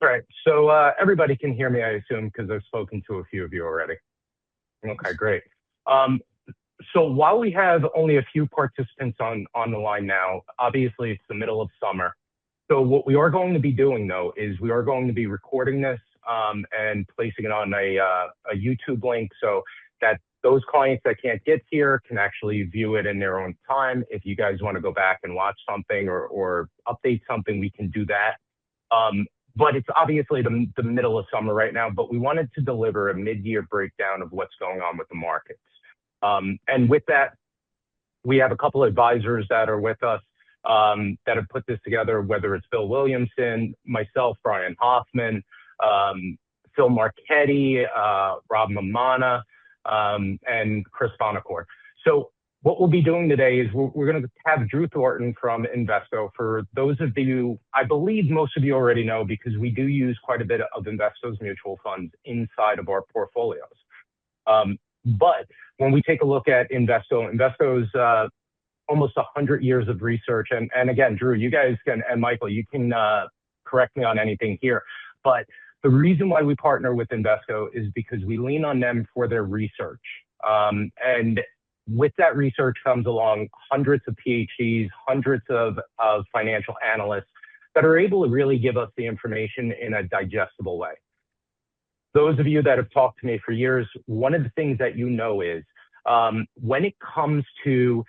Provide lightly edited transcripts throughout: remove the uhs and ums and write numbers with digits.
Right. So everybody can hear me, I assume, because I've spoken to a few of you already. Okay, great. Um, so while we have only a few participants on the line now, obviously it's the middle of summer. So what we are going to be doing though is we are going to be recording this and placing it on a YouTube link so that those clients that can't get here can actually view it in their own time. If you guys want to go back and watch something or update something, we can do that. But it's obviously the middle of summer right now, but we wanted to deliver a mid-year breakdown of what's going on with the markets. And with that, we have a couple of advisors that are with us that have put this together, whether it's Bill Williamson, myself, Brian Hoffman, Phil Marchetti, Rob Mamana, and Chris Bonacore. So what we'll be doing today is we're going to have Drew Thornton from Invesco. For those of you, I believe most of you already know because we do use quite a bit of Invesco's mutual funds inside of our portfolios. But when we take a look at Invesco's almost 100 years of research. And again, Drew, you guys can, and Michael, you can correct me on anything here. But the reason why we partner with Invesco is because we lean on them for their research. And with that research comes along hundreds of PhDs, hundreds of financial analysts that are able to really give us the information in a digestible way. Those of you that have talked to me for years, one of the things that you know is when it comes to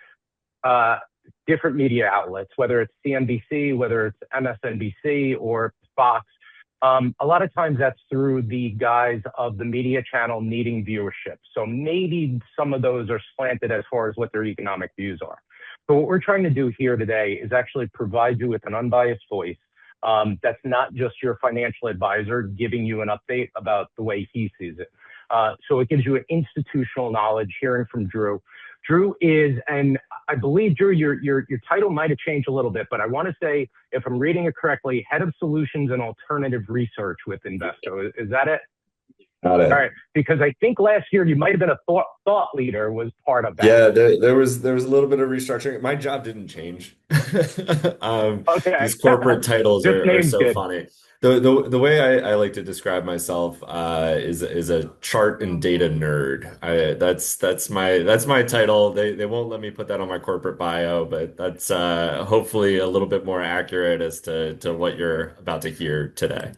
different media outlets, whether it's CNBC, whether it's MSNBC or Fox, a lot of times that's through the guise of the media channel needing viewership. So maybe some of those are slanted as far as what their economic views are. So what we're trying to do here today is actually provide you with an unbiased voice that's not just your financial advisor giving you an update about the way he sees it. So it gives you an institutional knowledge, hearing from Drew. Drew is, and I believe, Drew, your title might have changed a little bit, but I want to say, if I'm reading it correctly, Head of Solutions and Alternative Research with Invesco. Is that it? Got All it. right, because I think last year you might have been a thought leader was part of that. Yeah, there was a little bit of restructuring. My job didn't change. Okay, These corporate titles just are name's so good. funny. The way I like to describe myself is a chart and data nerd. That's my title. They won't let me put that on my corporate bio, but that's hopefully a little bit more accurate as to what you're about to hear today.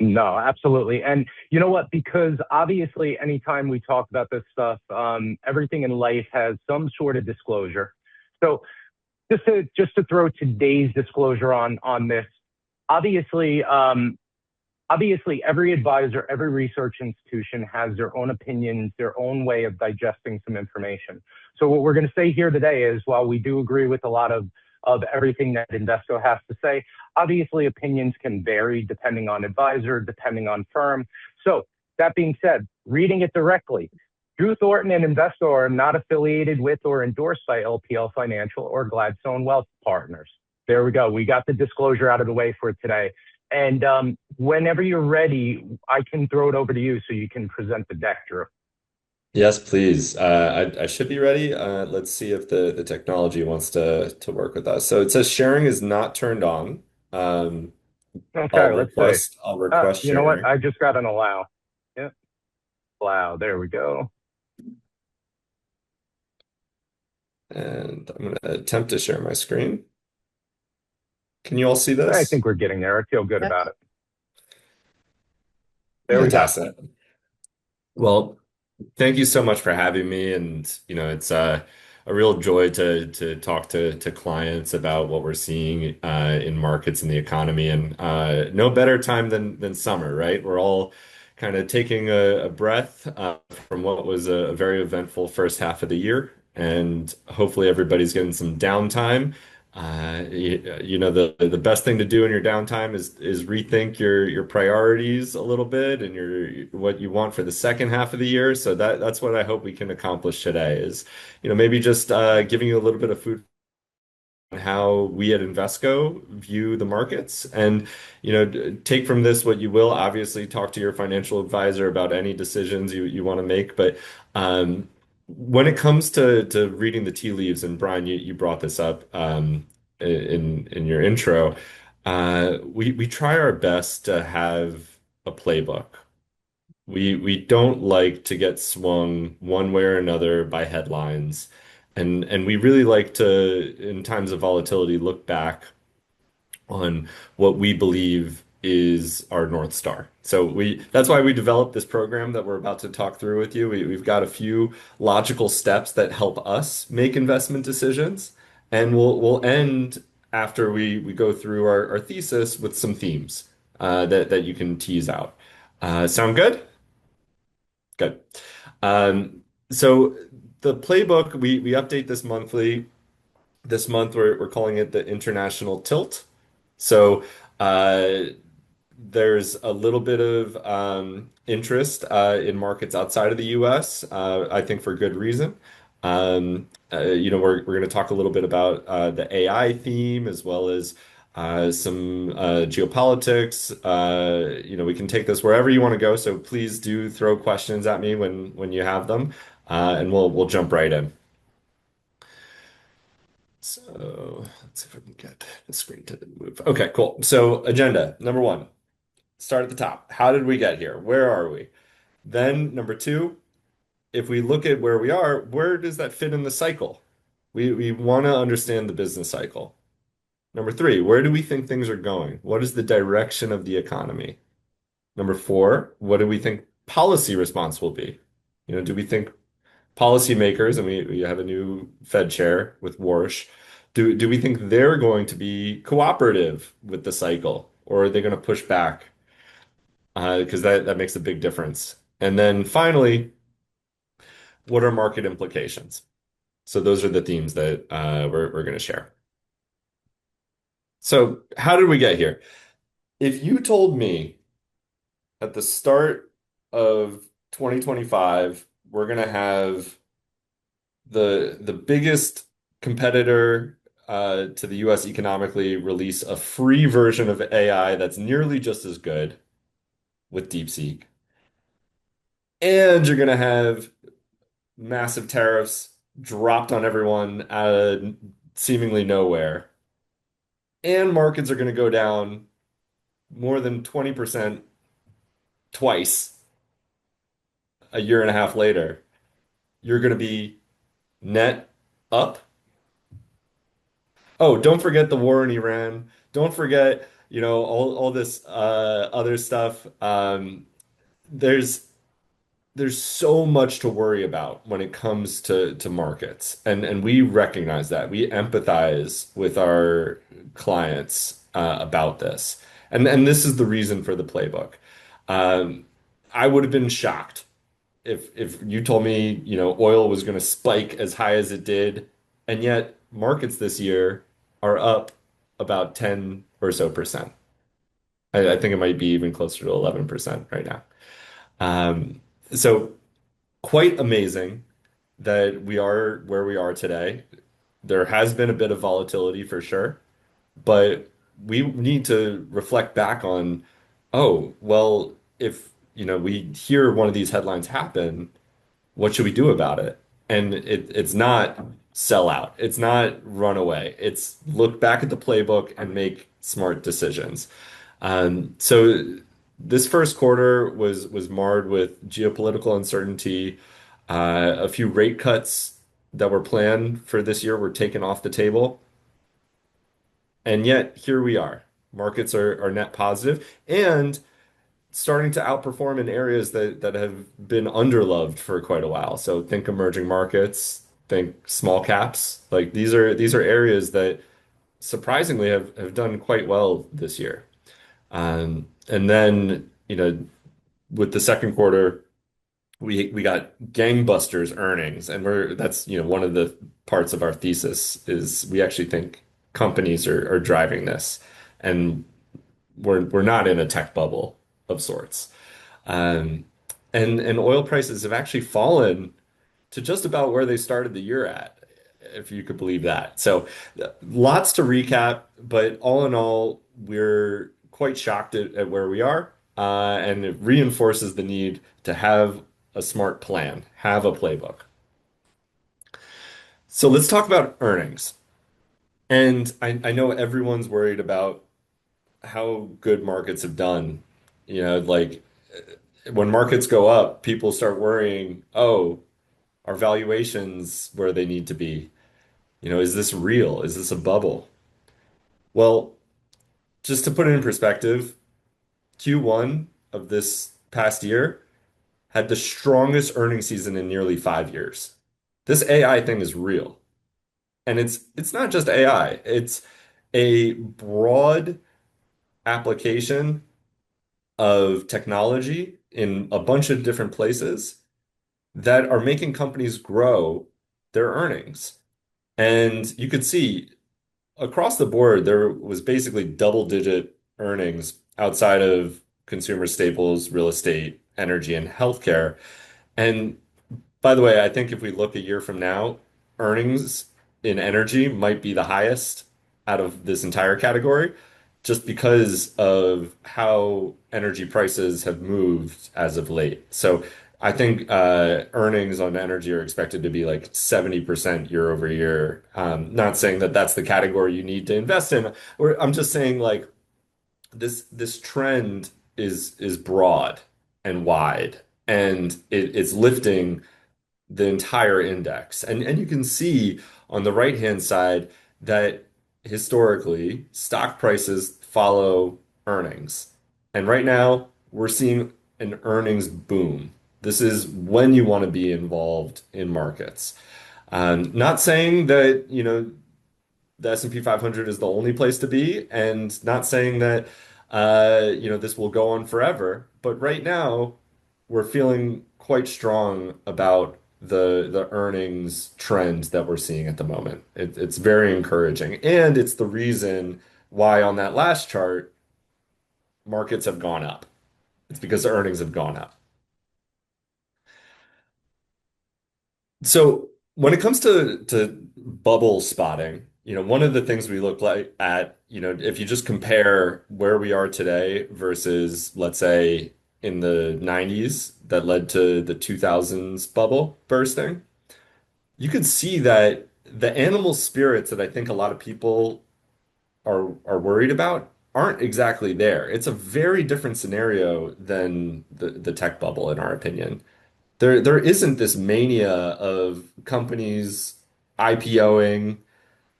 No, absolutely. And you know what? Because obviously, anytime we talk about this stuff, everything in life has some sort of disclosure. So just to throw today's disclosure on this, obviously, obviously every advisor, every research institution has their own opinions, their own way of digesting some information. So what we're going to say here today is, while we do agree with a lot of everything that Invesco has to say, obviously opinions can vary depending on advisor, depending on firm. So that being said, reading it directly, Drew Thornton and Invesco are not affiliated with or endorsed by LPL Financial or Gladstone Wealth Partners. There we go. We got the disclosure out of the way for today. And whenever you're ready, I can throw it over to you so you can present the deck, Drew. Yes, please. I should be ready. Let's see if the technology wants to work with us. So it says sharing is not turned on. Um, Okay, let's see. I'll request You know what? sharing, I just got an allow. Yep, allow. There we go. and I'm going to attempt to share my screen. Can you all see I this? think we're getting there. I feel good Yeah. about it. There we go. Fantastic. Well, thank you so much for having me. And it's a real joy to talk to clients about what we're seeing in markets and the economy. And no better time than summer, right? We're all kind of taking a breath from what was a very eventful first half of the year. And hopefully everybody's getting some downtime. The best thing to do in your downtime is rethink your priorities a little bit and your what you want for the second half of the year. So that's what I hope we can accomplish today is, maybe just giving you a little bit of food on how we at Invesco view the markets and, take from this what you will. Obviously, talk to your financial advisor about any decisions you want to make. But when it comes to reading the tea leaves, and Brian, you brought this up in your intro. We try our best to have a playbook. We don't like to get swung one way or another by headlines. And we really like to, in times of volatility, look back on what we believe is our North Star. So that's why we developed this program that we're about to talk through with you. We've got a few logical steps that help us make investment decisions, and we'll end after we go through our thesis with some themes that you can tease out. Sound good? Good. Um, so the playbook we update this monthly. This month we're calling it the International Tilt. So uh, there's a little bit of interest in markets outside of the US, I think for good reason. We're going to talk a little bit about the AI theme as well as some geopolitics. We can take this wherever you want to go. So please do throw questions at me when you have them, and we'll jump right in. So let's see if I can get the screen to move. Okay, cool. So agenda number one, start at the top. How did we get here? Where are we? Then number two, if we look at where we are, where does that fit in the cycle? We want to understand the business cycle. Number three, where do we think things are going? What is the direction of the economy? Number four, what do we think policy response will be? Do we think policymakers, and we have a new Fed chair with Warsh, do we think they're going to be cooperative with the cycle, or are they going to push back? Because that makes a big difference. And then finally, what are market implications? So those are the themes that we're going to share. So how did we get here? If you told me at the start of 2025, we're going to have the biggest competitor to the US economically release a free version of AI that's nearly just as good with DeepSeek, and you're going to have massive tariffs dropped on everyone out of seemingly nowhere. And markets are going to go down more than 20% twice a year and a half later. You're going to be net up. Oh, don't forget the war in Iran. Don't forget, all this other stuff. There's there's so much to worry about when it comes to markets, and we recognize that. We empathize with our clients about this, and this is the reason for the playbook. Um, I would have been shocked if you told me, oil was going to spike as high as it did, and yet markets this year are up about 10 or so percent. I think it might be even closer to 11% right now. Um, so quite amazing that we are where we are today. There has been a bit of volatility for sure, but we need to reflect back on, oh, well, if we hear one of these headlines happen, what should we do about it? And it's not sell out. It's not run away. It's look back at the playbook and make smart decisions. So this first quarter was marred with geopolitical uncertainty. A few rate cuts that were planned for this year were taken off the table. And yet here we are. Markets are net positive and starting to outperform in areas that have been underloved for quite a while. So think emerging markets, think small caps. Like these are areas that surprisingly have done quite well this year. And then, with the second quarter, we got gangbusters earnings, and that's one of the parts of our thesis is we actually think companies are driving this, and we're not in a tech bubble of sorts. Um, and oil prices have actually fallen to just about where they started the year at, if you could believe that. So lots to recap, but all in all, we're quite shocked at where we are, and it reinforces the need to have a smart plan, have a playbook. So let's talk about earnings. And I know everyone's worried about how good markets have done. Like when markets go up, people start worrying, oh, are valuations where they need to be? Is this real? Is this a bubble? Well, just to put it in perspective, Q1 of this past year had the strongest earning season in nearly 5 years. This AI thing is real. And it's not just AI, it's a broad application of technology in a bunch of different places that are making companies grow their earnings. And you could see across the board, there was basically double-digit earnings outside of consumer staples, real estate, energy, and healthcare. And by the way, I think if we look a year from now, earnings in energy might be the highest out of this entire category, just because of how energy prices have moved as of late. So I think earnings on energy are expected to be like 70% year over year. Not saying that that's the category you need to invest in, or I'm just saying like this trend is broad and wide, and it's lifting the entire index. And you can see on the right-hand side that historically stock prices follow earnings. And right now we're seeing an earnings boom. This is when you want to be involved in markets. Not saying that, the S&P 500 is the only place to be, and not saying that this will go on forever, but right now we're feeling quite strong about the earnings trend that we're seeing at the moment. It's very encouraging, and it's the reason why on that last chart markets have gone up. It's because the earnings have gone up. So when it comes to bubble spotting, one of the things we look like at, if you just compare where we are today versus, let's say, in the 90s that led to the 2000s bubble bursting, you could see that the animal spirits that I think a lot of people are worried about aren't exactly there. It's a very different scenario than the tech bubble, in our opinion. There isn't this mania of companies IPOing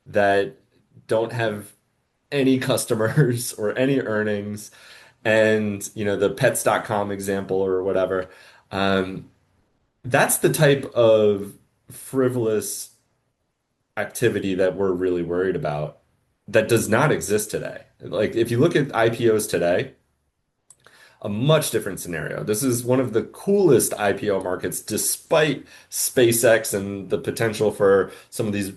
that don't have any customers or any earnings. And, the pets.com example or whatever. Um, that's the type of frivolous activity that we're really worried about that does not exist today. Like if you look at IPOs today, a much different scenario. This is one of the coolest IPO markets, despite SpaceX and the potential for some of these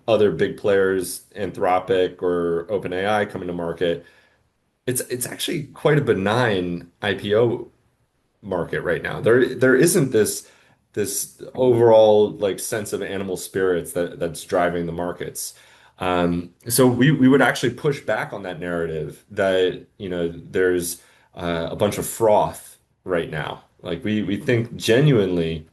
other big players, Anthropic or OpenAI, coming to market. It's actually quite a benign IPO market right now. There isn't this overall like sense of animal spirits that's driving the markets. So we would actually push back on that narrative that there's a bunch of froth right now. Like we think genuinely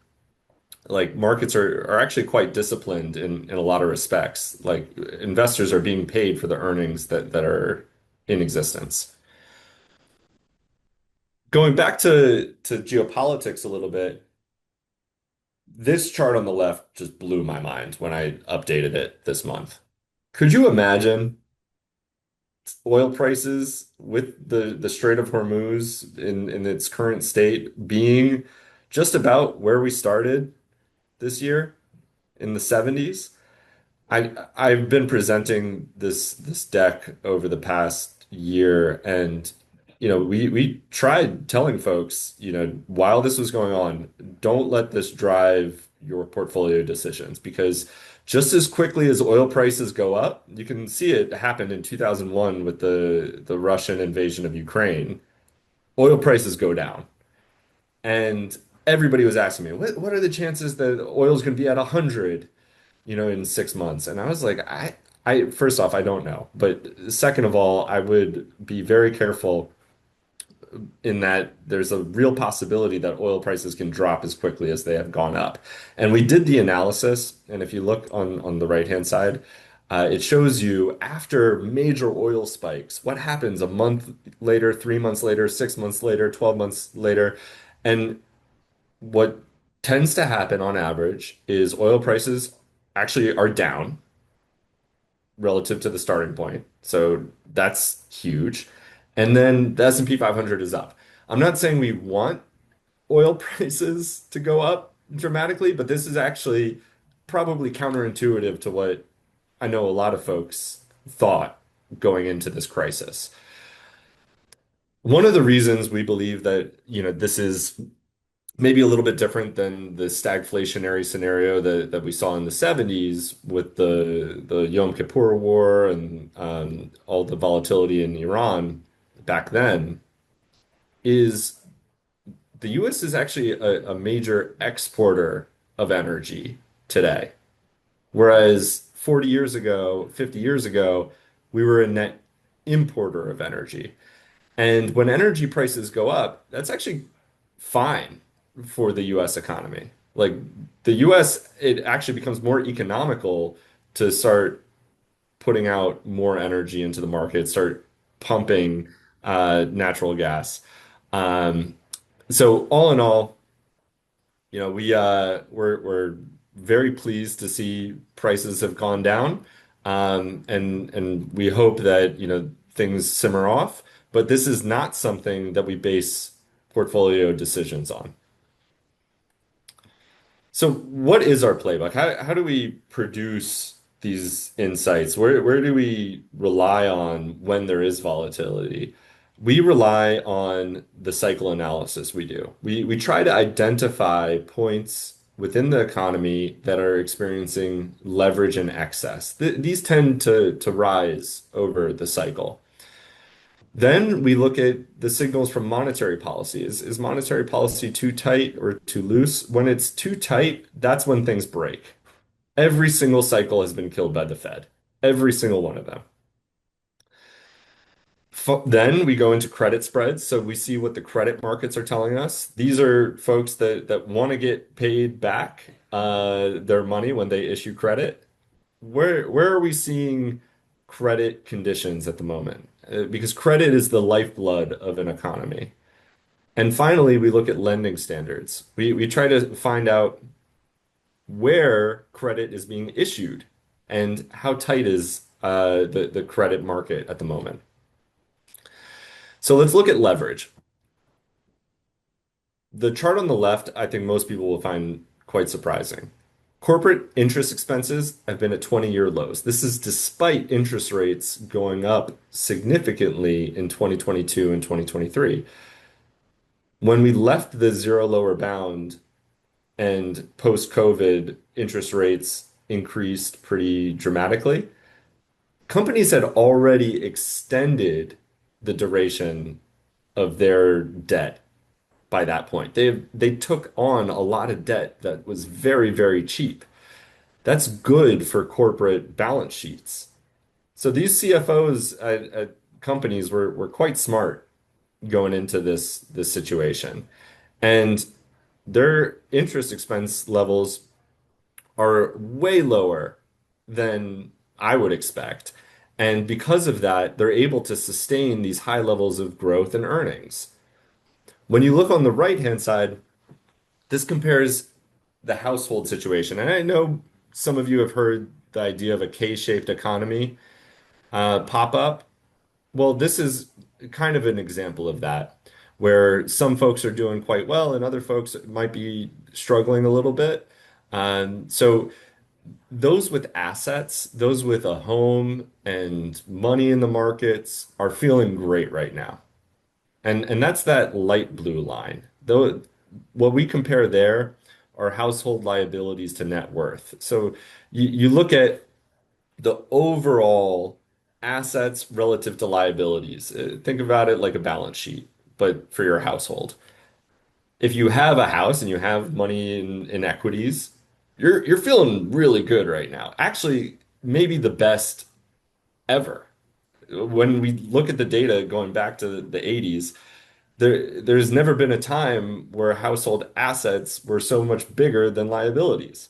like markets are actually quite disciplined in a lot of respects. Like investors are being paid for the earnings that are in existence. Going back to geopolitics a little bit, this chart on the left just blew my mind when I updated it this month. Could you imagine oil prices with the Strait of Hormuz in its current state being just about where we started this year in the 70s? I've been presenting this deck over the past year, and we tried telling folks, while this was going on, don't let this drive your portfolio decisions, because just as quickly as oil prices go up, you can see it happened in 2001 with the Russian invasion of Ukraine. Oil prices go down, and everybody was asking me, what are the chances that oil's going to be at 100? In 6 months. And I was like, I first off, I don't know. But second of all, I would be very careful in that there's a real possibility that oil prices can drop as quickly as they have gone up. And we did the analysis, and if you look on the right-hand side, It shows you after major oil spikes, what happens a month later, 3 months later, 6 months later, 12 months later. And what tends to happen on average is oil prices actually are down relative to the starting point. So that's huge. And then the S&P 500 is up. I'm not saying we want oil prices to go up dramatically, but this is actually probably counterintuitive to what I know a lot of folks thought going into this crisis. One of the reasons we believe that, this is maybe a little bit different than the stagflationary scenario that we saw in the 70s with the Yom Kippur War and all the volatility in Iran back then, is the US is actually a major exporter of energy today. Whereas 40 years ago, 50 years ago, we were a net importer of energy. And when energy prices go up, that's actually fine for the US economy. Like the US, it actually becomes more economical to start putting out more energy into the market, start pumping natural gas. Um, so all in all, we're very pleased to see prices have gone down. And we hope that, things simmer off, but this is not something that we base portfolio decisions on. So what is our playbook? How do we produce these insights? Where do we rely on when there is volatility? We rely on the cycle analysis we do. We try to identify points within the economy that are experiencing leverage and excess. These tend to rise over the cycle. Then we look at the signals from monetary policy. Is monetary policy too tight or too loose? When it's too tight, that's when things break. Every single cycle has been killed by the Fed. Every single one of them. Then we go into credit spreads. So we see what the credit markets are telling us. These are folks that want to get paid back their money when they issue credit. Where are we seeing credit conditions at the moment? Because credit is the lifeblood of an economy. And finally, we look at lending standards. We try to find out where credit is being issued and how tight is the credit market at the moment. So let's look at leverage. The chart on the left, I think most people will find quite surprising. Corporate interest expenses have been at 20-year lows. This is despite interest rates going up significantly in 2022 and 2023. When we left the zero lower bound and post-COVID interest rates increased pretty dramatically, companies had already extended the duration of their debt by that point. They took on a lot of debt that was very, very cheap. That's good for corporate balance sheets. So these CFOs at companies were quite smart going into this situation. And their interest expense levels are way lower than I would expect. And because of that, they're able to sustain these high levels of growth and earnings. When you look on the right-hand side, this compares the household situation. And I know some of you have heard the idea of a K-shaped economy pop up. Well, this is kind of an example of that, where some folks are doing quite well and other folks might be struggling a little bit. So those with assets, those with a home and money in the markets are feeling great right now. And that's that light blue line. Though what we compare there are household liabilities to net worth. So you look at the overall assets relative to liabilities. Think about it like a balance sheet, but for your household. If you have a house and you have money in equities, you're feeling really good right now. Actually, maybe the best ever. When we look at the data going back to the 80s, there's never been a time where household assets were so much bigger than liabilities.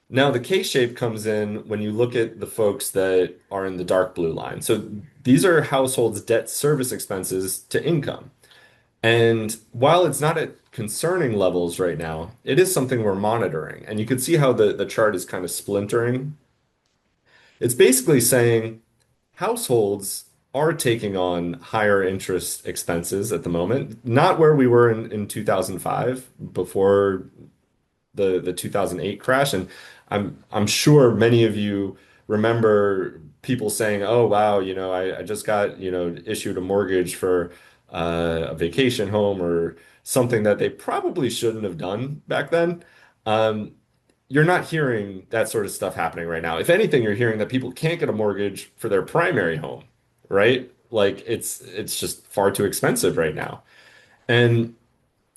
Now, the K-shape comes in when you look at the folks that are in the dark blue line. So these are households' debt service expenses to income. And while it's not at concerning levels right now, it is something we're monitoring. And you can see how the chart is kind of splintering. It's basically saying households are taking on higher interest expenses at the moment, not where we were in 2005 before the 2008 crash. And I'm sure many of you remember people saying, "Oh, wow, I just got, issued a mortgage for a vacation home or something that they probably shouldn't have done back then." Um, you're not hearing that sort of stuff happening right now. If anything, you're hearing that people can't get a mortgage for their primary home, right? Like it's just far too expensive right now. And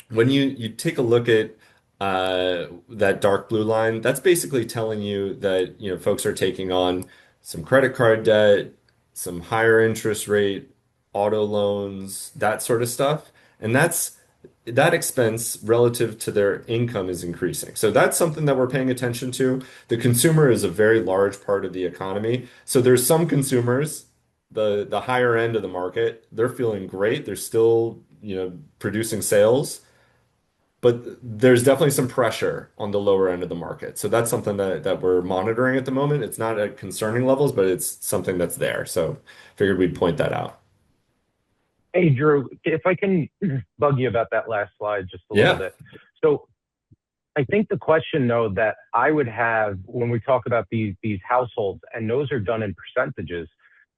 when you take a look at that dark blue line, that's basically telling you that folks are taking on some credit card debt, some higher interest rate, auto loans, that sort of stuff, and that expense relative to their income is increasing. So that's something that we're paying attention to. The consumer is a very large part of the economy. So there's some consumers, the higher end of the market, they're feeling great. They're still, producing sales. But there's definitely some pressure on the lower end of the market. So that's something that we're monitoring at the moment. It's not at concerning levels, but it's something that's there. So figured we'd point that out. Hey, Drew, if I can bug you about that last slide just a little Yeah. bit. So I think the question, though, that I would have when we talk about these households, and those are done in percentages,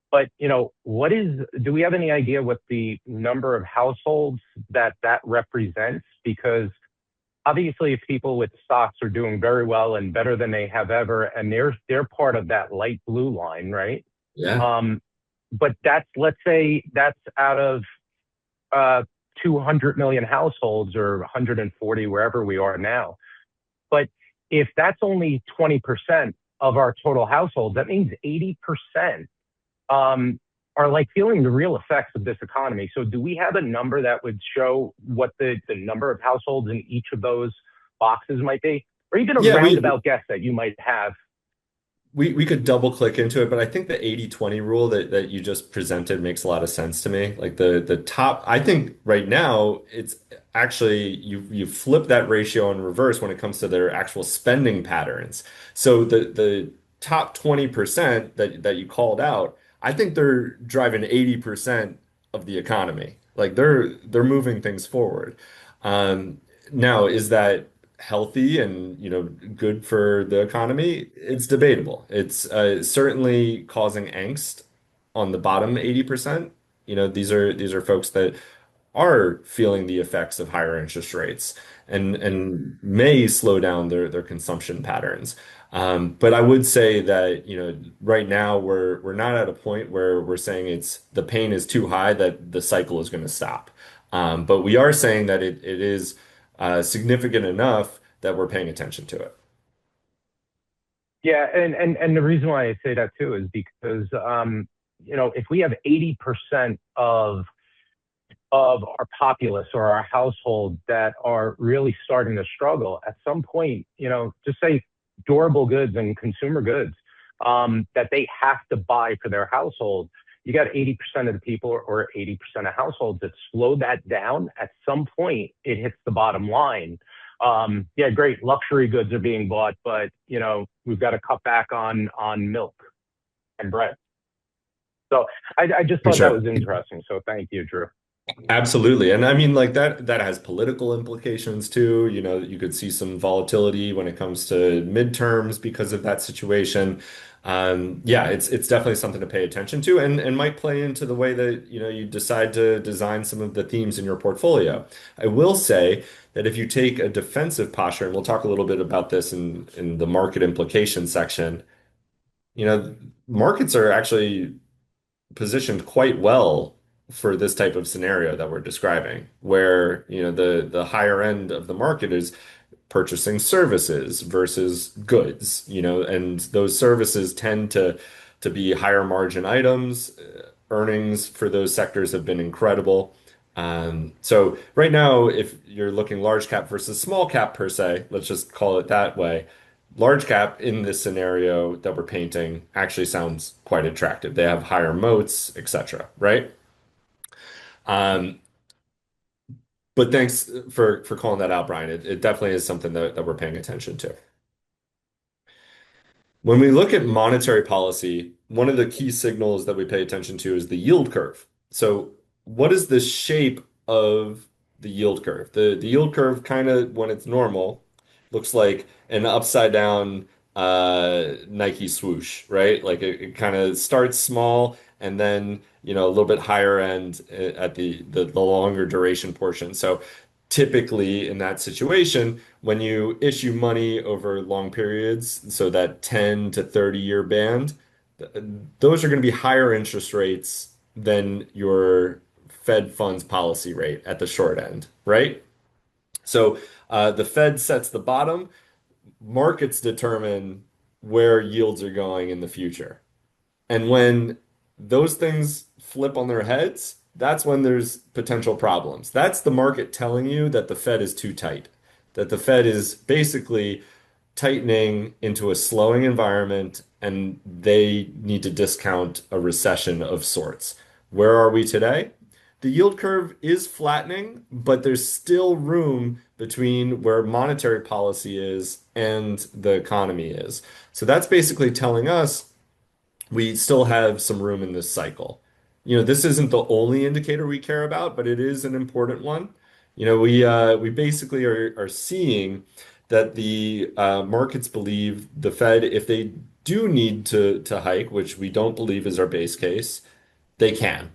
but do we have any idea what the number of households that represents? Because obviously, if people with stocks are doing very well and better than they have ever, and they're part of that light blue line, right? Yeah. Um, but let's say that's out of uh, 200 million households or 140, wherever we are now. But if that's only 20% of our total households, that means 80% um, are like feeling the real effects of this economy. So, do we have a number that would show what the number of households in each of those boxes might be? Or even a Yeah, roundabout guess that you might have? we could double click into it, but I think the 80/20 rule that you just presented makes a lot of sense to me. Like the top, I think right now it's actually you flip that ratio in reverse when it comes to their actual spending patterns. So the top 20% that you called out, I think they're driving 80% of the economy. Like they're moving things forward. Now, is that healthy and good for the economy? It's debatable. It's certainly causing angst on the bottom 80%. These are folks that are feeling the effects of higher interest rates and may slow down their consumption patterns. But I would say that right now we're not at a point where we're saying it's the pain is too high that the cycle is going to stop. But we are saying that it is significant enough that we're paying attention to it. Yeah, and the reason why I say that too is because if we have 80% of our populace or our household that are really starting to struggle at some point, just say durable goods and consumer goods that they have to buy for their household. You got 80% of the people or 80% of households that slow that down. At some point, it hits the bottom line. Yeah, great. Luxury goods are being bought, but we've got to cut back on milk and bread. So I just For thought that was sure. interesting. So thank you, Drew. Absolutely. And I mean, like that has political implications too. You could see some volatility when it comes to midterms because of that situation. Yeah, it's definitely something to pay attention to and might play into the way that, you decide to design some of the themes in your portfolio. I will say that if you take a defensive posture, and we'll talk a little bit about this in the market implication section, markets are actually positioned quite well for this type of scenario that we're describing, where the higher end of the market is purchasing services versus goods, and those services tend to be higher margin items. Earnings for those sectors have been incredible. So right now, if you're looking large cap versus small cap per se, let's just call it that way, large cap in this scenario that we're painting actually sounds quite attractive. They have higher moats, etc., right? Um, but thanks for calling that out, Brian. It definitely is something that we're paying attention to. When we look at monetary policy, one of the key signals that we pay attention to is the yield curve. So, what is the shape of the yield curve? The yield curve kind of, when it's normal, looks like an upside down Nike swoosh, right? Like it kind of starts small and then, a little bit higher end at the longer duration portion. So, typically in that situation, when you issue money over long periods, so that 10 to 30-year band, those are going to be higher interest rates than your Fed funds policy rate at the short end, right? So the Fed sets the bottom, markets determine where yields are going in the future. And when those things flip on their heads, that's when there's potential problems. That's the market telling you that the Fed is too tight, that the Fed is basically tightening into a slowing environment and they need to discount a recession of sorts. Where are we today? The yield curve is flattening, but there's still room between where monetary policy is and the economy is. So that's basically telling us we still have some room in this cycle. This isn't the only indicator we care about, but it is an important one. We basically are seeing that the markets believe the Fed, if they do need to hike, which we don't believe is our base case, they can,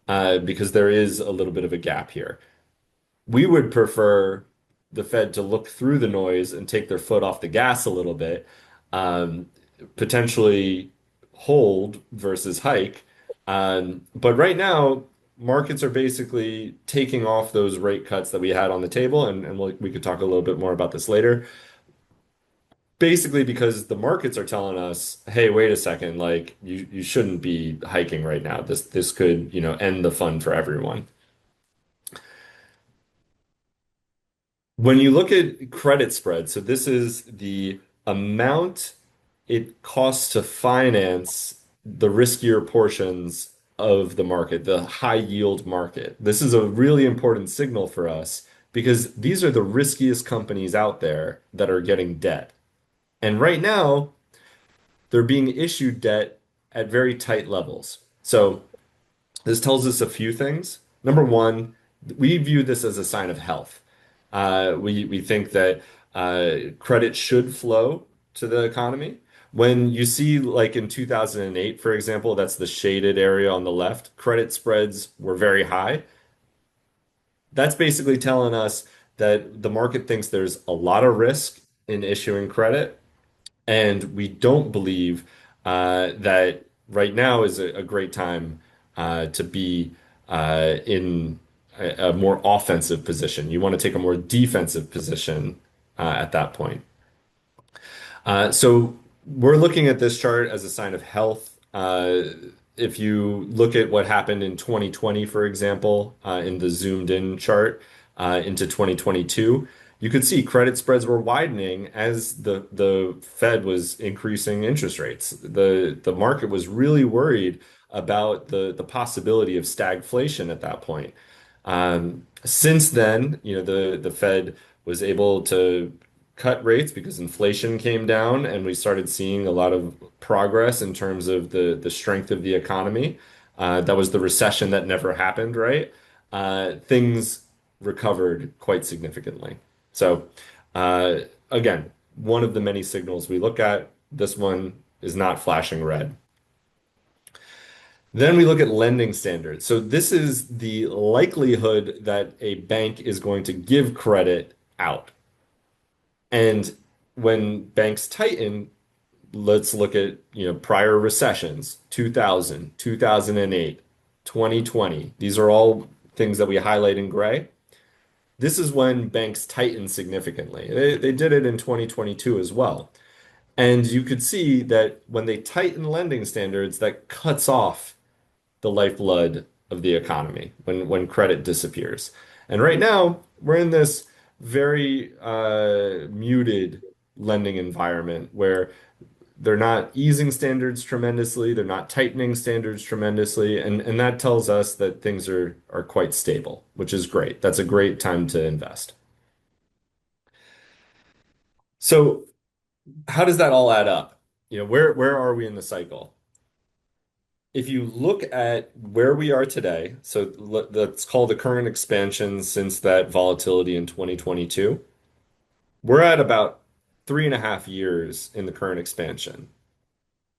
because there is a little bit of a gap here. We would prefer the Fed to look through the noise and take their foot off the gas a little bit, um, potentially hold versus hike. But right now, markets are basically taking off those rate cuts that we had on the table, and we could talk a little bit more about this later. Basically, because the markets are telling us, "Hey, wait a second, like you shouldn't be hiking right now. This could, end the fun for everyone." When you look at credit spread, so this is the amount it costs to finance the riskier portions of the market, the high yield market. This is a really important signal for us because these are the riskiest companies out there that are getting debt. And right now, they're being issued debt at very tight levels. So this tells us a few things. Number one, we view this as a sign of health. We think that credit should flow to the economy. When you see, like in 2008, for example, that's the shaded area on the left, credit spreads were very high. That's basically telling us that the market thinks there's a lot of risk in issuing credit, and we don't believe that right now is a great time to be in a more offensive position. You want to take a more defensive position at that point. So we're looking at this chart as a sign of health. If you look at what happened in 2020, for example, in the zoomed in chart into 2022, you could see credit spreads were widening as the Fed was increasing interest rates. The market was really worried about the possibility of stagflation at that point. Since then, the Fed was able to cut rates because inflation came down and we started seeing a lot of progress in terms of the strength of the economy. That was the recession that never happened, right? Things recovered quite significantly. So, uh, again, one of the many signals we look at, this one is not flashing red. Then we look at lending standards. So this is the likelihood that a bank is going to give credit out. And when banks tighten, let's look at, prior recessions, 2000, 2008, 2020. These are all things that we highlight in gray. This is when banks tighten significantly. They did it in 2022 as well. And you could see that when they tighten lending standards, that cuts off the lifeblood of the economy when credit disappears. And right now, we're in this very muted lending environment where they're not easing standards tremendously, they're not tightening standards tremendously, and that tells us that things are quite stable, which is great. That's a great time to invest. So how does that all add up? Where are we in the cycle? If you look at where we are today, so let's call the current expansion since that volatility in 2022, we're at about 3.5 years in the current expansion.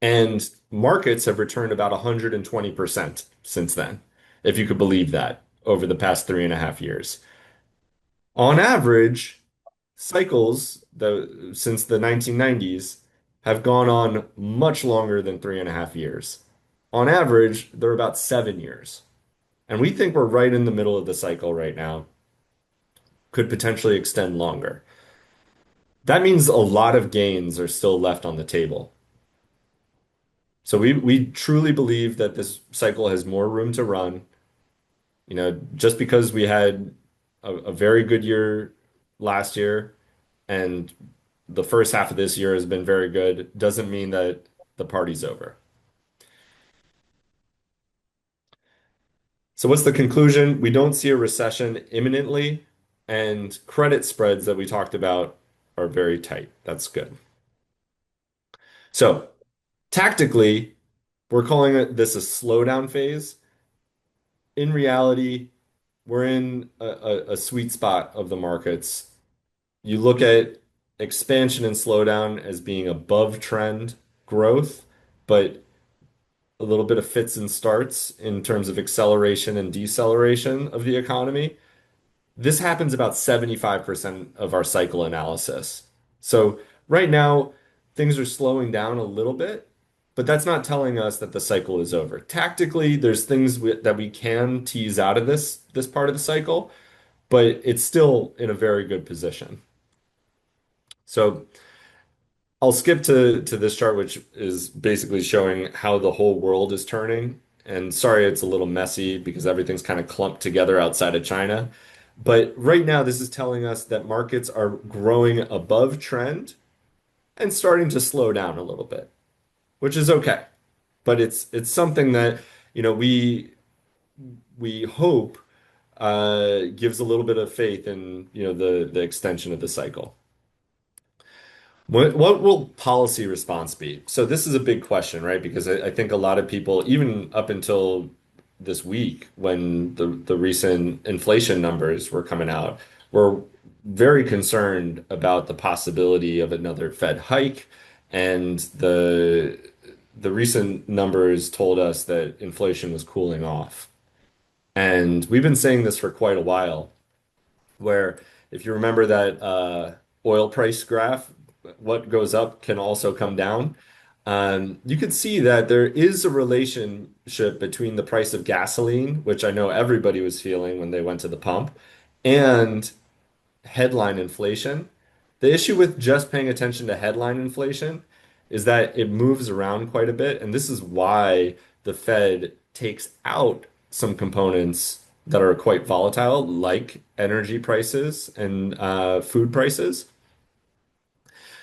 And markets have returned about 120% since then, if you could believe that, over the past 3.5 years. On average, cycles since the 1990s have gone on much longer than 3.5 years. On average, they're about 7 years. And we think we're right in the middle of the cycle right now, could potentially extend longer. That means a lot of gains are still left on the table. So we truly believe that this cycle has more room to run. Just because we had a very good year last year and the first half of this year has been very good, doesn't mean that the party's over. So what's the conclusion? We don't see a recession imminently, and credit spreads that we talked about are very tight. That's good. So tactically, we're calling this a slowdown phase. In reality, we're in a sweet spot of the markets. You look at expansion and slowdown as being above trend growth, but a little bit of fits and starts in terms of acceleration and deceleration of the economy. This happens about 75% of our cycle analysis. So right now, things are slowing down a little bit, but that's not telling us that the cycle is over. Tactically, there's things that we can tease out of this part of the cycle, but it's still in a very good position. So I'll skip to this chart, which is basically showing how the whole world is turning. And sorry, it's a little messy because everything's kind of clumped together outside of China. But right now, this is telling us that markets are growing above trend and starting to slow down a little bit, which is okay. But it's something that, we hope gives a little bit of faith in, the extension of the cycle. What will policy response be? So this is a big question, right? Because I think a lot of people, even up until this week, when the recent inflation numbers were coming out, were very concerned about the possibility of another Fed hike. And the recent numbers told us that inflation was cooling off. And we've been saying this for quite a while where if you remember that oil price graph, what goes up can also come down. You could see that there is a relationship between the price of gasoline, which I know everybody was feeling when they went to the pump, and headline inflation. The issue with just paying attention to headline inflation is that it moves around quite a bit, and this is why the Fed takes out some components that are quite volatile, like energy prices and food prices.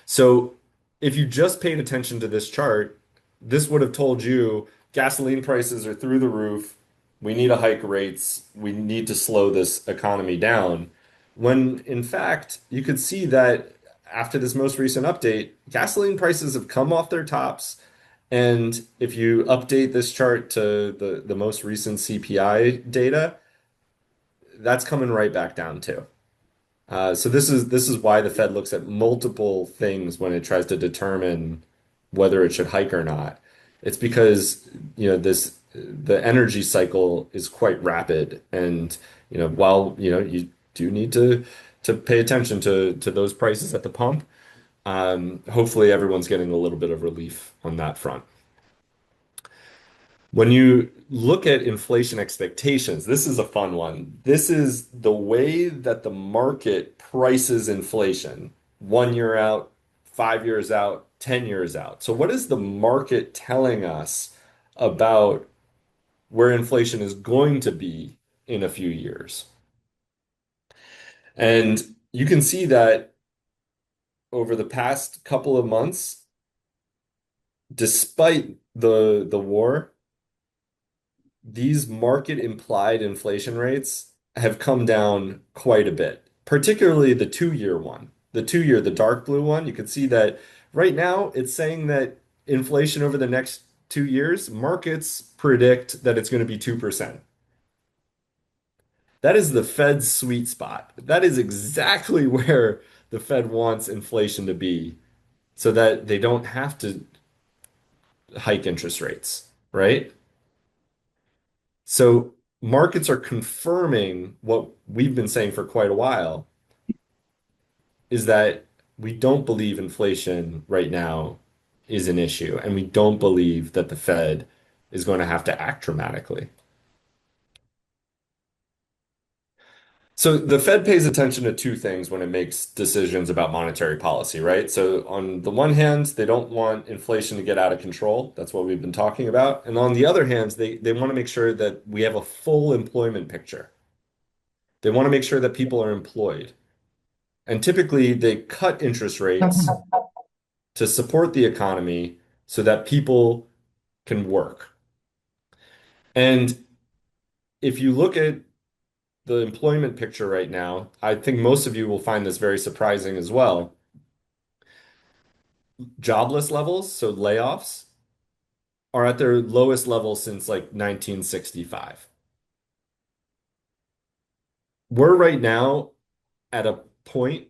So if you just paid attention to this chart, this would have told you gasoline prices are through the roof. We need to hike rates. We need to slow this economy down. When in fact, you could see that after this most recent update, gasoline prices have come off their tops. And if you update this chart to the most recent CPI data, that's coming right back down too. So this is why the Fed looks at multiple things when it tries to determine whether it should hike or not. It's because, the energy cycle is quite rapid, and while you do need to pay attention to those prices at the pump, hopefully everyone's getting a little bit of relief on that front. When you look at inflation expectations, this is a fun one. This is the way that the market prices inflation 1 year out, 5 years out, 10 years out. So, what is the market telling us about where inflation is going to be in a few years? And you can see that over the past couple of months, despite the war, these market implied inflation rates have come down quite a bit, particularly the 2 year one. The 2 year, the dark blue one, you can see that right now it's saying that inflation over the next 2 years, markets predict that it's going to be 2%. That is the Fed's sweet spot. That is exactly where the Fed wants inflation to be so that they don't have to hike interest rates, right? So markets are confirming what we've been saying for quite a while is that we don't believe inflation right now is an issue, and we don't believe that the Fed is going to have to act dramatically. So the Fed pays attention to two things when it makes decisions about monetary policy, right? So on the one hand, they don't want inflation to get out of control. That's what we've been talking about. And on the other hand, they want to make sure that we have a full employment picture. They want to make sure that people are employed. And typically they cut interest rates to support the economy so that people can work. And if you look at the employment picture right now, I think most of you will find this very surprising as well. Jobless levels, so layoffs, are at their lowest level since like 1965. We're right now at a point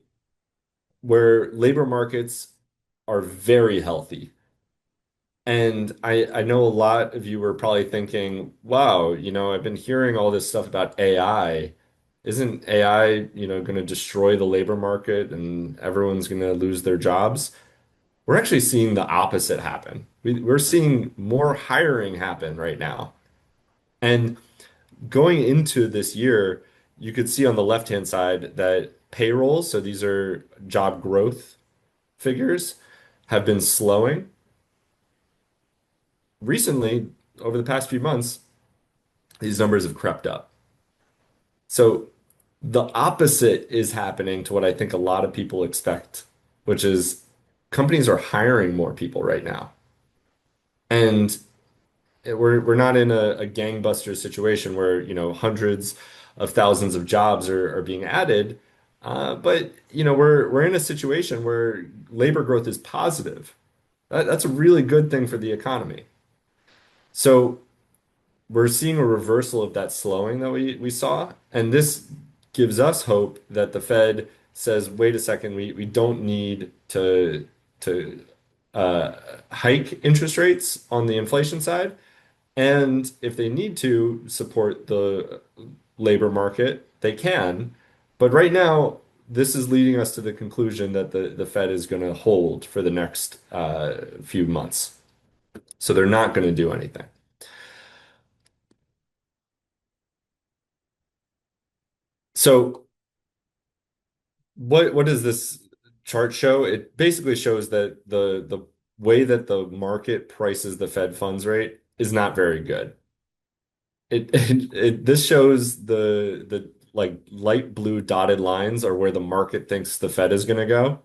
where labor markets are very healthy. And I know a lot of you were probably thinking, wow, I've been hearing all this stuff about AI. Isn't AI, going to destroy the labor market and everyone's going to lose their jobs? We're actually seeing the opposite happen. We're seeing more hiring happen right now. And going into this year, you could see on the left-hand side that payrolls, so these are job growth figures, have been slowing. Recently, over the past few months, these numbers have crept up. So the opposite is happening to what I think a lot of people expect, which is companies are hiring more people right now. And we're not in a gangbuster situation where, hundreds of thousands of jobs are being added. But, we're in a situation where labor growth is positive. That's a really good thing for the economy. So we're seeing a reversal of that slowing that we saw. And this gives us hope that the Fed says, wait a second, we don't need to uh, hike interest rates on the inflation side. And if they need to support the labor market, they can. But right now, this is leading us to the conclusion that the Fed is going to hold for the next few months. So they're not going to do anything. So what does this chart show? It basically shows that the way that the market prices the Fed funds rate is not very good. This shows the like light blue dotted lines are where the market thinks the Fed is going to go.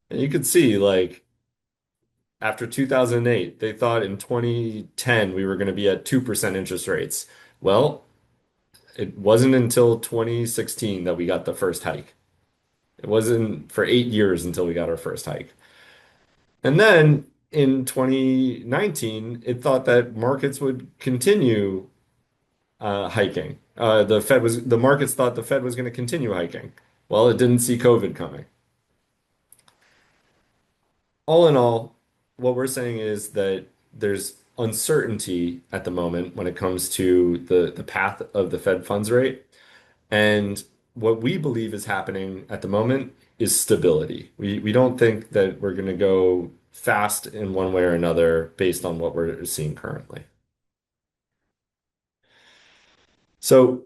And you could see like after 2008, they thought in 2010 we were going to be at 2% interest rates. Well, it wasn't until 2016 that we got the first hike. It wasn't for 8 years until we got our first hike. And then in 2019, it thought that markets would continue hiking. The markets thought the Fed was going to continue hiking. Well, it didn't see COVID coming. All in all, what we're saying is that there's uncertainty at the moment when it comes to the path of the Fed funds rate. And what we believe is happening at the moment is stability. We don't think that we're going to go fast in one way or another based on what we're seeing currently. So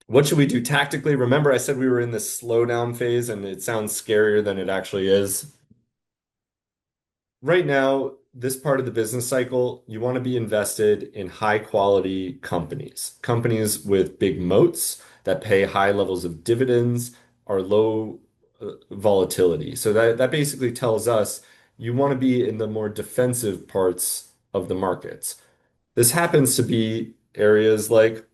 what should we do tactically? Remember, I said we were in this slowdown phase, and it sounds scarier than it actually is. Right now, this part of the business cycle, you want to be invested in high quality companies, companies with big moats that pay high levels of dividends, are low volatility. So that basically tells us you want to be in the more defensive parts of the markets. This happens to be areas like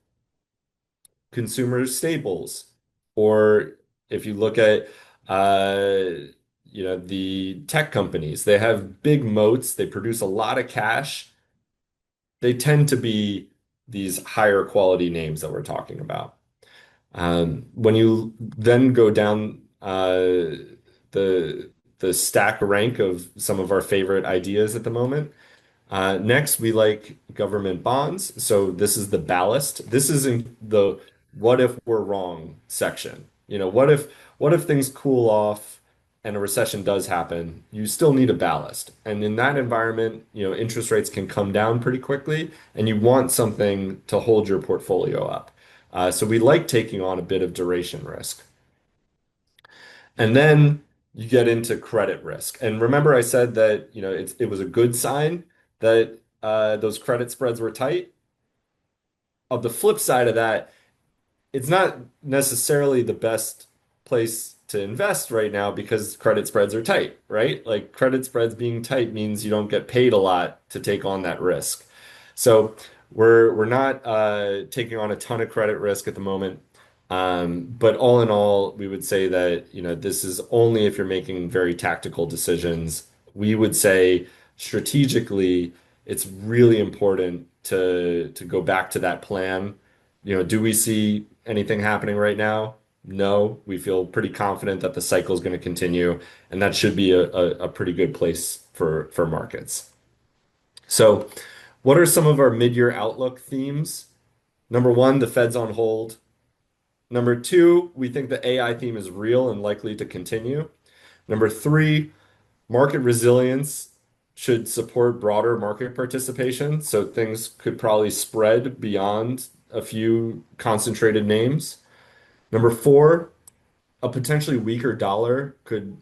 consumer staples, or if you look at the tech companies, they have big moats, they produce a lot of cash. They tend to be these higher quality names that we're talking about. When you then go down the the stack rank of some of our favorite ideas at the moment, next, we like government bonds. So this is the ballast. This is in the what if we're wrong section. What if things cool off and a recession does happen? You still need a ballast. And in that environment, interest rates can come down pretty quickly, and you want something to hold your portfolio up. So we like taking on a bit of duration risk. And then you get into credit risk. And remember, I said that, it was a good sign that those credit spreads were tight. On the flip side of that, it's not necessarily the best place to invest right now because credit spreads are tight, right? Like credit spreads being tight means you don't get paid a lot to take on that risk. So we're not taking on a ton of credit risk at the moment. But all in all, we would say that, this is only if you're making very tactical decisions. We would say strategically, it's really important to go back to that plan. Do we see anything happening right now? No, we feel pretty confident that the cycle is going to continue, and that should be a pretty good place for markets. So, what are some of our mid-year outlook themes? Number one, the Fed's on hold. Number two, we think the AI theme is real and likely to continue. Number three, market resilience should support broader market participation, so things could probably spread beyond a few concentrated names. Number four, a potentially weaker dollar could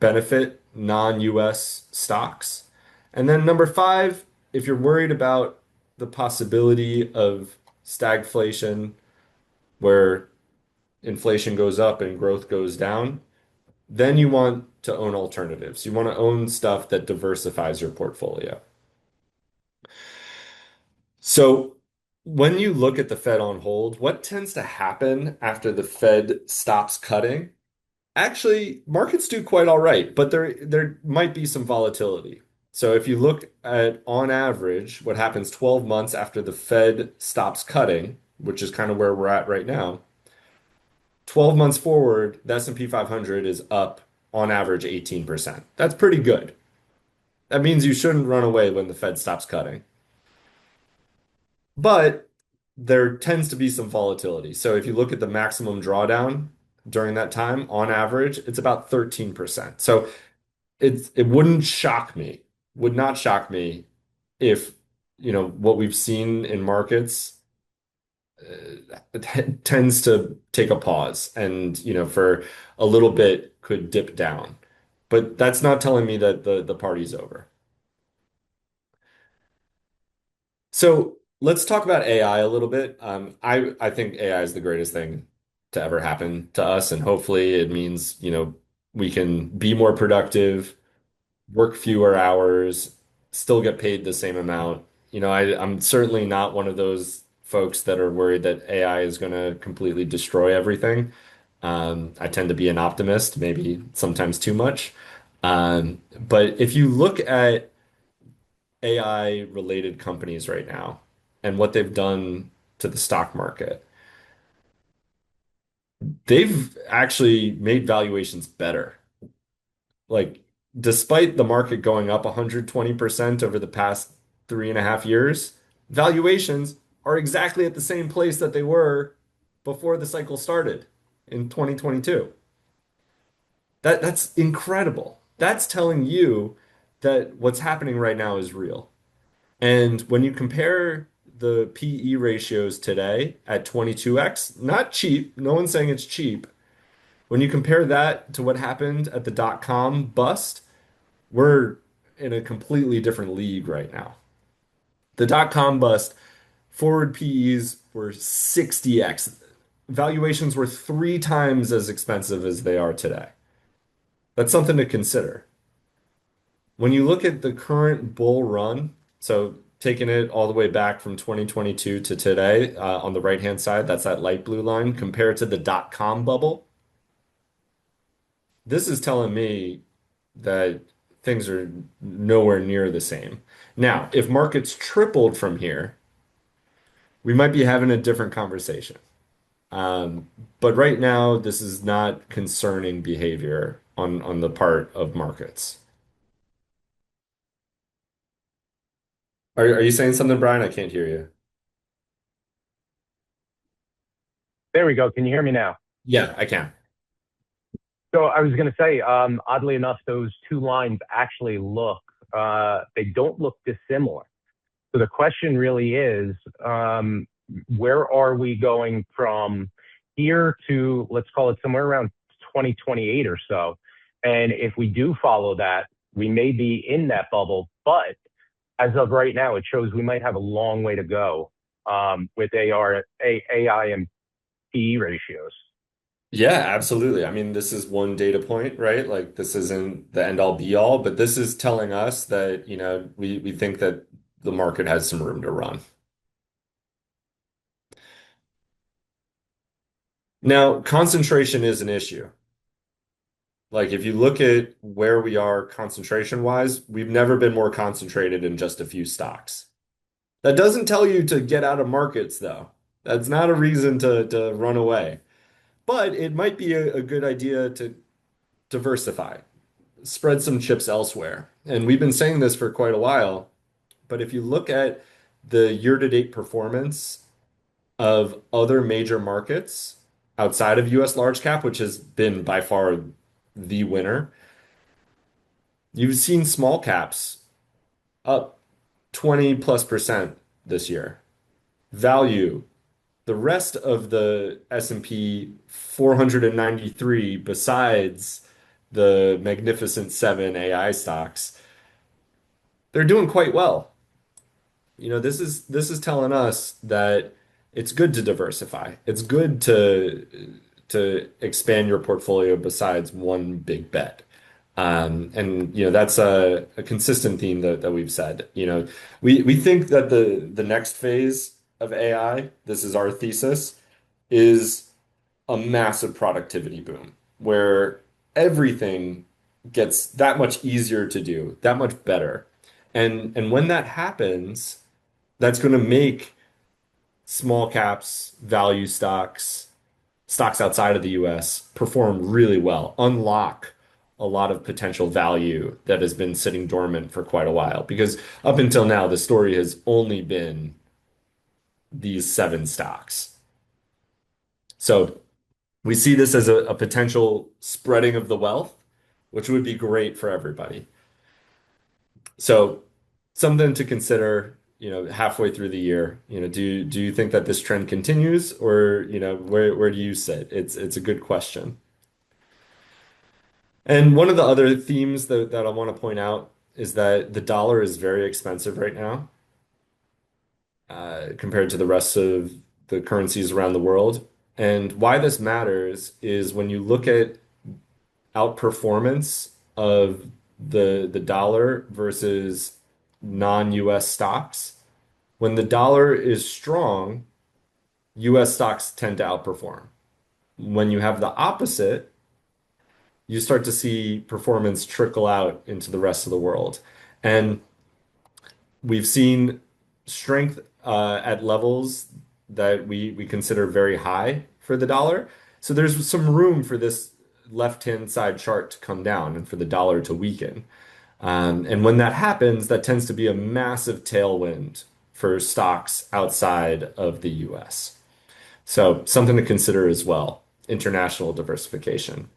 benefit non-US stocks. And then number five, if you're worried about the possibility of stagflation, where inflation goes up and growth goes down, then you want to own alternatives. You want to own stuff that diversifies your portfolio. So when you look at the Fed on hold, what tends to happen after the Fed stops cutting? Actually, markets do quite all right, but there might be some volatility. So if you look at on average what happens 12 months after the Fed stops cutting, which is kind of where we're at right now, 12 months forward, the S&P 500 is up on average 18%. That's pretty good. That means you shouldn't run away when the Fed stops cutting. But there tends to be some volatility. So if you look at the maximum drawdown during that time, on average, it's about 13%. So it wouldn't shock me, would not shock me if, what we've seen in markets tends to take a pause and, for a little bit could dip down. But that's not telling me that the party's over. So let's talk about AI a little bit. I think AI is the greatest thing to ever happen to us, and hopefully it means, we can be more productive, work fewer hours, still get paid the same amount. I'm certainly not one of those folks that are worried that AI is going to completely destroy everything. I tend to be an optimist, maybe sometimes too much. But if you look at AI related companies right now and what they've done to the stock market, they've actually made valuations better. Like, despite the market going up 120% over the past 3.5 years, valuations are exactly at the same place that they were before the cycle started in 2022. That's incredible. That's telling you that what's happening right now is real. And when you compare the PE ratios today at 22x, not cheap, no one's saying it's cheap. When you compare that to what happened at the dot-com bust, we're in a completely different league right now. The dot-com bust, forward PEs were 60x. Valuations were three times as expensive as they are today. That's something to consider. When you look at the current bull run, so taking it all the way back from 2022 to today, on the right-hand side, that's that light blue line, compared to the dot-com bubble, this is telling me that things are nowhere near the same. Now, if markets tripled from here, we might be having a different conversation. Um, but right now, this is not concerning behavior on the part of markets. Are you saying something, Brian? I can't hear you. There we go. Can you hear me now? Yeah, I can. So I was going to say, oddly enough, those two lines actually they don't look dissimilar. So the question really is, where are we going from here to, let's call it somewhere around 2028 or so? And if we do follow that, we may be in that bubble. But as of right now, it shows we might have a long way to go with AI and PE ratios. Yeah, absolutely. I mean, this is one data point, right? Like this isn't the end all be all, but this is telling us that, we think that the market has some room to run. Now, concentration is an issue. Like if you look at where we are concentration wise, we've never been more concentrated in just a few stocks. That doesn't tell you to get out of markets, though. That's not a reason to run away. But it might be a good idea to diversify, spread some chips elsewhere. And we've been saying this for quite a while, but if you look at the year-to-date performance of other major markets outside of US large cap, which has been by far the winner, you've seen small caps up 20 plus percent this year. Value, the rest of the S&P 493 besides the Magnificent Seven AI stocks, they're doing quite well. This is telling us that it's good to diversify. It's good to expand your portfolio besides one big bet. And that's a consistent theme that we've said. We think that the next phase of AI, this is our thesis, is a massive productivity boom where everything gets that much easier to do, that much better. And when that happens, that's going to make small caps, value stocks, stocks outside of the US perform really well, unlock a lot of potential value that has been sitting dormant for quite a while. Because up until now, the story has only been these seven stocks. So we see this as a potential spreading of the wealth, which would be great for everybody. So something to consider, halfway through the year. Do you think that this trend continues, or where do you sit? It's a good question. And one of the other themes that I want to point out is that the dollar is very expensive right now, compared to the rest of the currencies around the world. And why this matters is when you look at outperformance of the dollar versus non-US stocks. When the dollar is strong, US stocks tend to outperform. When you have the opposite, you start to see performance trickle out into the rest of the world. And we've seen strength at levels that we consider very high for the dollar. So there's some room for this left-hand side chart to come down and for the dollar to weaken. And when that happens, that tends to be a massive tailwind for stocks outside of the US. So something to consider as well, international diversification.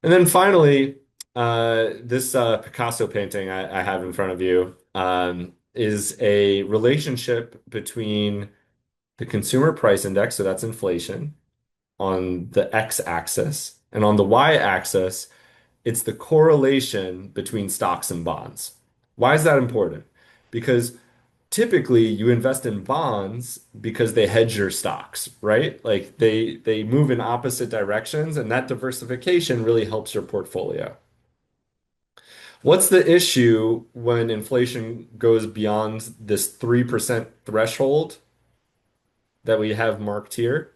And then finally, this Picasso painting I have in front of you is a relationship between the consumer price index, so that's inflation, on the x-axis, and on the y-axis, it's the correlation between stocks and bonds. Why is that important? Because typically you invest in bonds because they hedge your stocks, right? Like they move in opposite directions, and that diversification really helps your portfolio. What's the issue when inflation goes beyond this 3% threshold that we have marked here?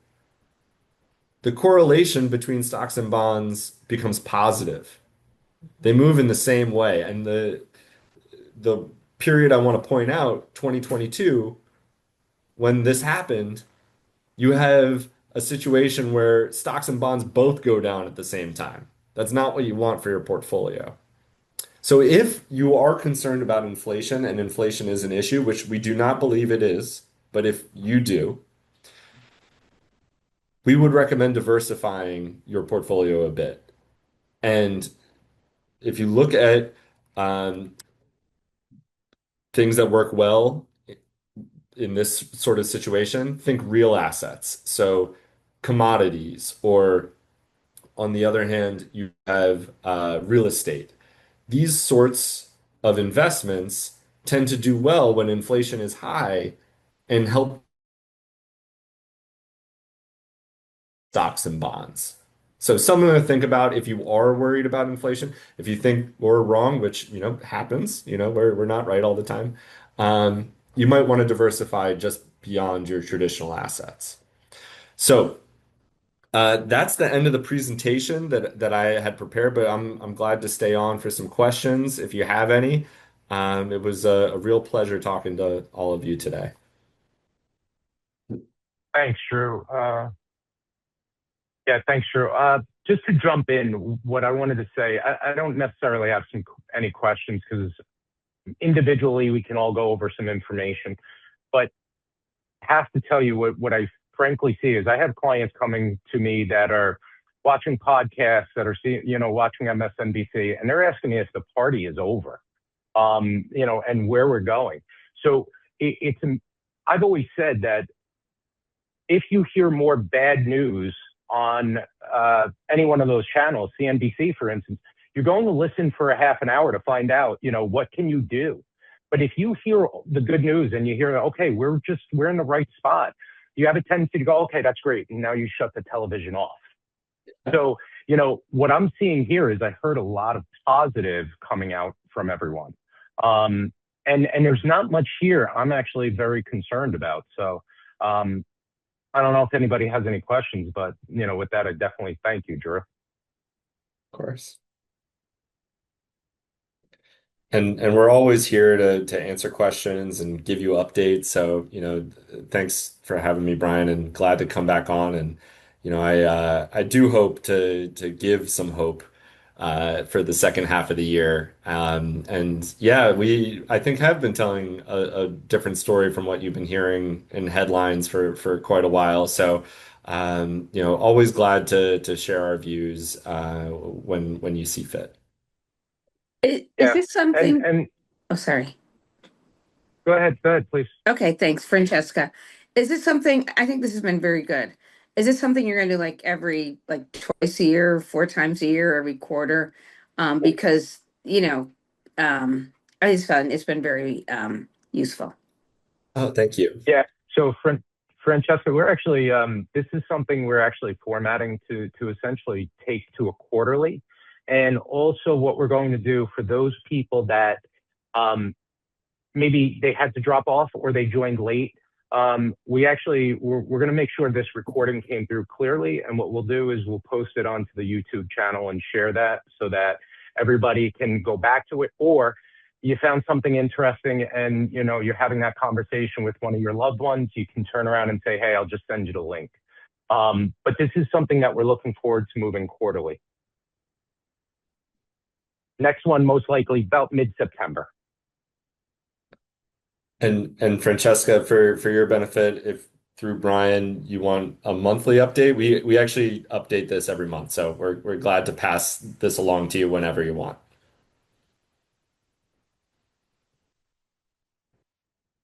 The correlation between stocks and bonds becomes positive. They move in the same way. And the period I want to point out, 2022, when this happened, you have a situation where stocks and bonds both go down at the same time. That's not what you want for your portfolio. So if you are concerned about inflation and inflation is an issue, which we do not believe it is, but if you do, we would recommend diversifying your portfolio a bit. And if you look at um, things that work well in this sort of situation, think real assets. So commodities, or on the other hand, you have real estate. These sorts of investments tend to do well when inflation is high and help stocks and bonds. So something to think about if you are worried about inflation. If you think we're wrong, which happens, we're not right all the time, you might want to diversify just beyond your traditional assets. So that's the end of the presentation that I had prepared, but I'm glad to stay on for some questions if you have any. It was a real pleasure talking to all of you today. Thanks, Drew. Yeah, thanks, Drew. Just to jump in, what I wanted to say, I don't necessarily have any questions because individually we can all go over some information, but I have to tell you what I frankly see is I have clients coming to me that are watching podcasts, that are watching MSNBC, and they're asking me if the party is over, and where we're going. So I've always said that if you hear more bad news on any one of those channels, CNBC, for instance, you're going to listen for a half an hour to find out, what can you do? But if you hear the good news and you hear, okay, we're in the right spot, you have a tendency to go, okay, that's great. And now you shut the television off. So, what I'm seeing here is I heard a lot of positive coming out from everyone. And there's not much here I'm actually very concerned about. So, I don't know if anybody has any questions, but with that, I definitely thank you, Drew. Of course. And we're always here to answer questions and give you updates. So, thanks for having me, Brian, and glad to come back on. And, I do hope to give some hope for the second half of the year. And yeah, I think have been telling a different story from what you've been hearing in headlines for quite a while. So, always glad to share our views when you see fit. Is Yeah. this something? And Oh, sorry. go ahead, please. Okay, thanks, Francesca. Is this something? I think this has been very good. Is this something you're going to do like twice a year, four times a year, every quarter? Because I just found it's been very useful. Oh, thank you. Yeah. So, Francesca, we're actually this is something we're actually formatting to essentially take to a quarterly, and also what we're going to do for those people that maybe they had to drop off or they joined late. We're going to make sure this recording came through clearly, and what we'll do is we'll post it onto the YouTube channel and share that so that everybody can go back to it, or you found something interesting and you're having that conversation with one of your loved ones, you can turn around and say, hey, I'll just send you the link. But this is something that we're looking forward to moving quarterly. Next one, most likely about mid-September. And Francesca, for your benefit, if through Brian you want a monthly update, we actually update this every month. So we're glad to pass this along to you whenever you want.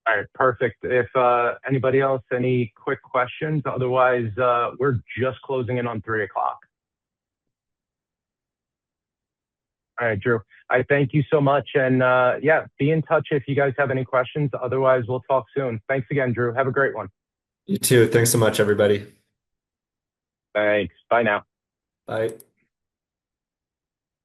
All right, perfect. If anybody else, any quick questions? Otherwise, we're just closing in on 3 o'clock. All right, Drew. I thank you so much. And yeah, be in touch if you guys have any questions. Otherwise, we'll talk soon. Thanks again, Drew. Have a great one. You too. Thanks so much, everybody. Thanks. Bye now. Bye.